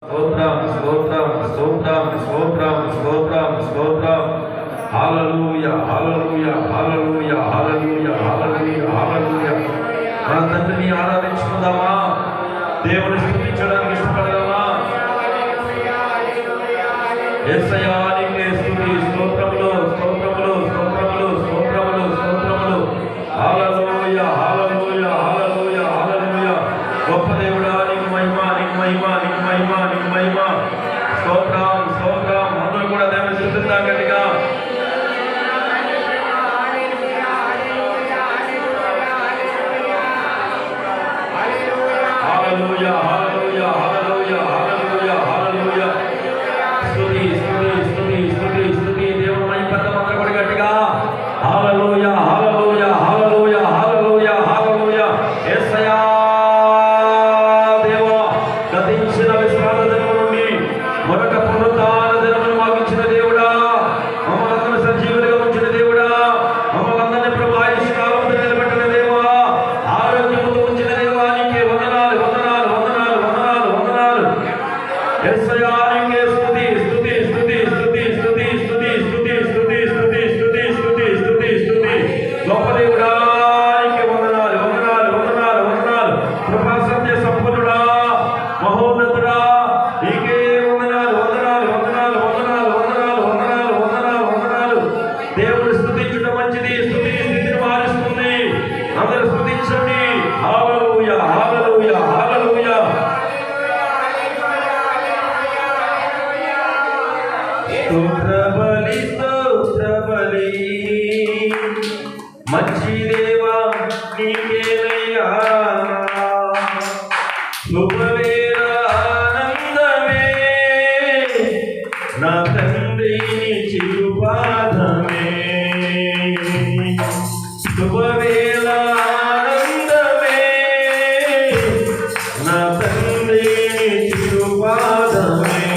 స్తోత్రం స్తోత్రం స్తోత్రం స్తోత్రం స్తోత్రం స్తోత్రం. హల్లెలూయా హల్లెలూయా హల్లెలూయా హల్లెలూయా హల్లెలూయా హల్లెలూయా. మన తండ్రిని ఆరాధించుకుందామా, దేవుని స్తుతించడానికి ఇష్టపడదామా? యేసయ్యా నీకే స్తుతి, స్తోత్రములు స్తోత్రములు స్తోత్రములు స్తోత్రములు స్తోత్రములు. హల్లెలూయా హల్లెలూయా హల్లెలూయా హల్లెలూయా. గొప్ప దేవుడా నీకు మహిమ, నీకు మహిమ, నీకు మహిమ, నీకు మహిమ. స్తోత్రం స్తోత్రం. అందరూ కూడా దేవుని స్తుతిద్దాం గట్టిగా. హల్లెలూయా హల్లెలూయా హల్లెలూయా హల్లెలూయా హల్లెలూయా. స్తుతి స్తుతి స్తుతి స్తుతి స్తుతి. దేవుని మహిమతో అందరూ కూడా గట్టిగా హల్లెలూయా హల్లెలూయా హల్లెలూయా హల్లెలూయా హల్లెలూయా. యేసయ్యా దేవా, గతించిన విశ్రాంత దినము నుండి మరొక పునరుత్థాన దినమును మాకు ఇచ్చిన దేవుడా, మమ్మల్ని అందరినీ సజీవులుగా ఉంచిన దేవుడా, మమ్మల్ని అందరినీ ప్రభు ఆయుష్కాలంతో నిలబెట్టిన దేవా, ఆరోగ్యముతో ఉంచిన దేవా, నీకే వందనాలు వందనాలు వందనాలు వందనాలు వందనాలు. యేసయ్యా నీకే స్తుతి స్తుతి స్తుతి స్తుతి స్తుతి స్తుతి స్తుతి స్తుతి స్తుతి స్తుతి స్తుతి స్తుతి స్తుతి. గొప్ప దేవుడా నీకే వందనాలు వందనాలు వందనాలు వందనాలు. కృపా సత్య సంపన్నుడా, మహోన్నతుడా, నీకే వందనాలు వందనాలు వందనాలు వందనాలు వందనాలు వందనాలు వందనాలు వందనాలు. దేవుడు స్తుతించుట మంచిది, స్తుతి స్థితిని మారుస్తుంది. అందరూ స్తుతించండి. హల్లెలూయా హల్లెలూయా హల్లెలూయా. స్తోత్ర బలి స్తోత్ర బలి, మంచి దేవా నీకేనయ్యా. శుభవేళ ఆనందమే, నా తండ్రి నీ చిరుపాదమే. శుభవేళ ఆనందమే, నా తండ్రి నీ చిరుపాదమే.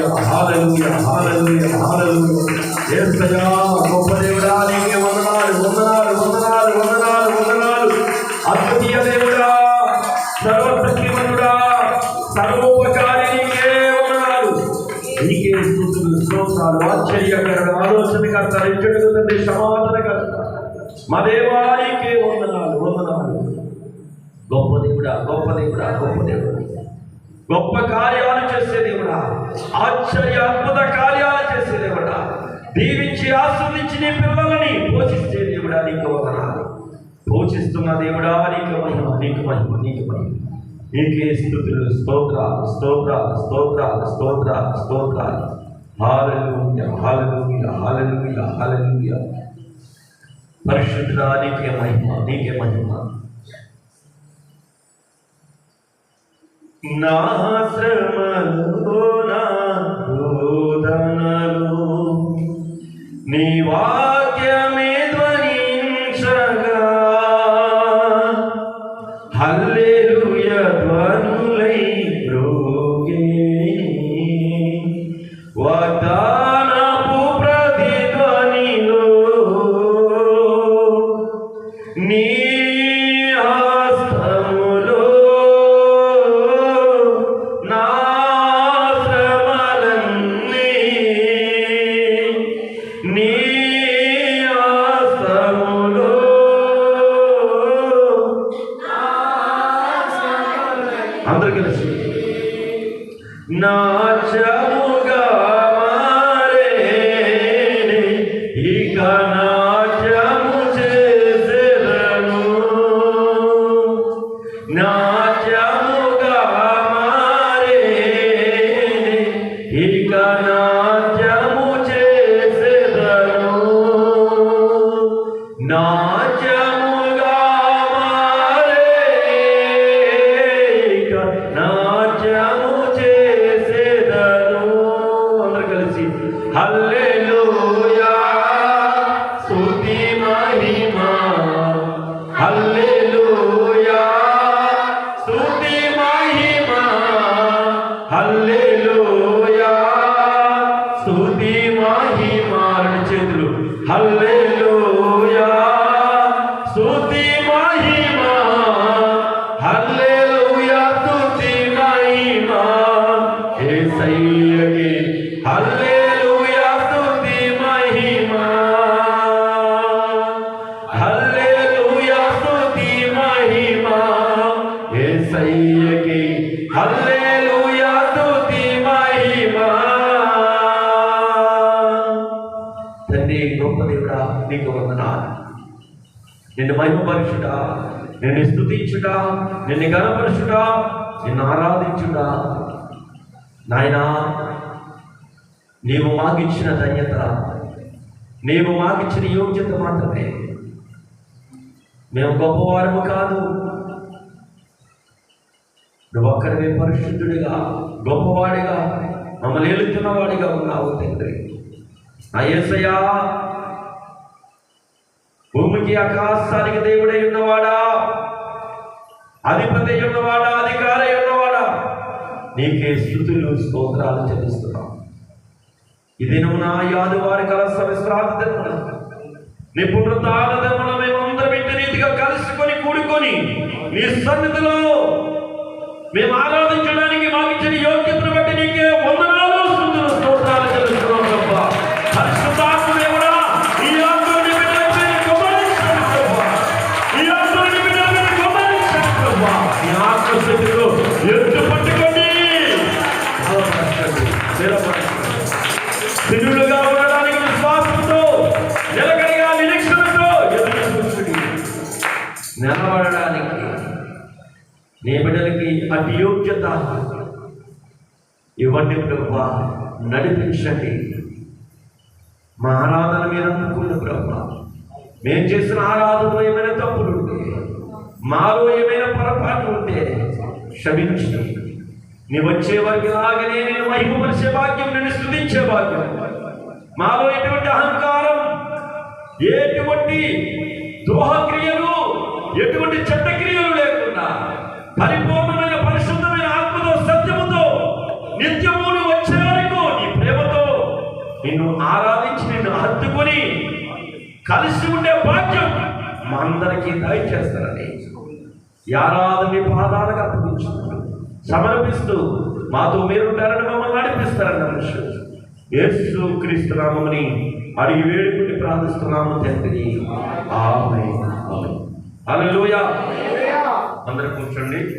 హల్లెలూయా హల్లెలూయా హల్లెలూయా హల్లెలూయా. యేసయ్యా గొప్ప దేవుడా, నీకే వందనాలు వందనాలు వందనాలు వందనాలు వందనాలు. అద్వితీయ దేవుడా, సర్వశక్తిమంతుడా, సర్వోపకారి, నీకే వందనాలు. నీకే స్తుతులు స్తోత్రాలు. ఆశ్చర్యకరుడు, ఆలోచనకర్త, రక్షకుడు, తండ్రి, సమాధానకర్త, మా దేవా నీకే వందనాలు వందనాలు. గొప్ప దేవుడా, గొప్ప దేవుడా, గొప్ప దేవుడా, గొప్ప కార్యాలు చేసే దేవుడా, ఆశ్చర్య అద్భుత కార్యాలు చేసే దేవుడా, దీవించి ఆస్వాదించి నీ పిల్లలని పోషించే దేవుడా నీకు వందనాలు. పోషిస్తున్న దేవుడా నీకు మహిమ, నీకు మహిమ, నీకు మహిమ. నీకే స్తుతులు స్తోత్రాలు స్తోత్రాలు స్తోత్రాలు స్తోత్రాలు స్తోత్రాలు. హల్లెలూయా హల్లెలూయా హల్లెలూయా హల్లెలూయా. పరిశుద్ధుడా నీకే మహిమ, నీకే మహిమ. నా శ్రమలో నా రోదనలో నీ వాక్యమే ధ్వనించగా హల్లెలూయా ధ్వనులై మ్రోగే. వాగ్దానపు ప్రతిధ్వనిలో నీ హస్తములో నా శ్రమలన్నీ నీ హస్తములో అందరూ కలిసి నాట్యముగా మారేనే ఇక నాట్యము చేసేదను. నాట్యముగా మారేనే ఇక నాట్యము చేసేదను. నాట్యముగా నాట్యము చేసేదను. అందరు కలిసి హల్లెలూయా స్తుతి మహిమ, హల్లెలూయా స్తుతి మహిమ, హల్లెలూయా స్తుతి మహిమ. రెండు చేతులు హల్లెలూయా స్తుతి మహిమ, హల్లెలూయా స్తుతి మహిమ. యేసయ్యకే హల్లెలూయా స్తుతి మహిమ, హల్లెలూయా స్తుతి మహిమ. యేసయ్యకే హల్లెలూయా స్తుతి మహిమ. తండ్రి గొప్ప దేవుడా నీకు వందనాలు. నిన్ను మహిమపరచుట, నిన్ను స్తుతించుట, నిన్ను గణపరచుట, నిన్ను ఆరాధించుట. నాయనా నీవు మాకిచ్చిన ధన్యత, నీవు మాకిచ్చిన యోగ్యత మాత్రమే. మేము గొప్పవారము కాదు, నువ్వు ఒక్కడివే పరిశుద్ధుడిగా గొప్పవాడిగా మమ్మల్ని ఏలుతున్నవాడిగా ఉన్నావు తండ్రి. నా యేసయ్యా, భూమికి ఆకాశానికి దేవుడై ఉన్నవాడా, అధిపతి ఉన్నవాడా, అధికారి ఉన్నవాడా, నీకే స్తుతులు స్తోత్రాలు చెల్లిస్తున్నాం. ఇది నువ్వు నా ఆదివారి కలస విశ్రాంతి దినమున, నీ పునరుత్థాన దినమున మేమందరం ఇంటి రీతిగా కలుసుకొని కూడుకొని నీ సన్నిధిలో మేము ఆరాధించడానికి మాకు ఇచ్చిన యోగ్యతను బట్టి నీకే వందనాలు స్తుతులు స్తోత్రాలు చెల్లిస్తున్నాం. ప్రభా పరిశుద్ధాత్మ దేవుడా, ఈ ఆత్మని బిడ్డలపై కుమ్మరించండి ప్రభా, ఈ ఆత్మని బిడ్డలపై కుమ్మరించండి ప్రభా. ఈ ఆత్మశక్తిలో ఎత్తు పట్టుకోండి, స్థిరులుగా ఉండడానికి విశ్వాసంతో, నిలకడగా నిరీక్షణతో ఎదురు చూసుకుని నిలబడడానికి నీ బిడ్డలకి అతి యోగ్యత ఇవ్వండి ప్రభా. నడిపించండి. మా ఆరాధన మీరు అనుకున్న ప్రభా, మేము చేసిన ఆరాధనలో ఏమైనా తప్పులు ఉంటే, మాలో ఏమైనా పొరపాటు ఉంటే క్షమించి నీ వచ్చే వారికి లాగానే నేను మహిమపరిచే భాగ్యం, నేను స్తుతించే భాగ్యం, మాలో ఎటువంటి అహంకారం, ఎటువంటి ద్రోహక్రియలు, ఎటువంటి చెడ్డ క్రియలు లేకుండా పరిపూర్ణమైన పరిశుద్ధమైన ఆత్మతో సత్యముతో నిత్యము వచ్చే వరకు నిన్ను ఆరాధించి నిన్ను హత్తుకొని కలిసి ఉండే భాగ్యం మా అందరికీ దయచేస్తారని ఈ ఆరాధన మీ పాదాలకు అప్పగించుకుంటూ సమర్పిస్తూ మాతో మీరుంటారని మమ్మల్ని నడిపిస్తారని నమ్ముచు యేసు క్రీస్తు నామముని అడిగి వేడుకుని ప్రార్థిస్తున్నాము తండ్రి. ఆమేన్. హల్లెలూయా. అందరూ కూర్చోండి.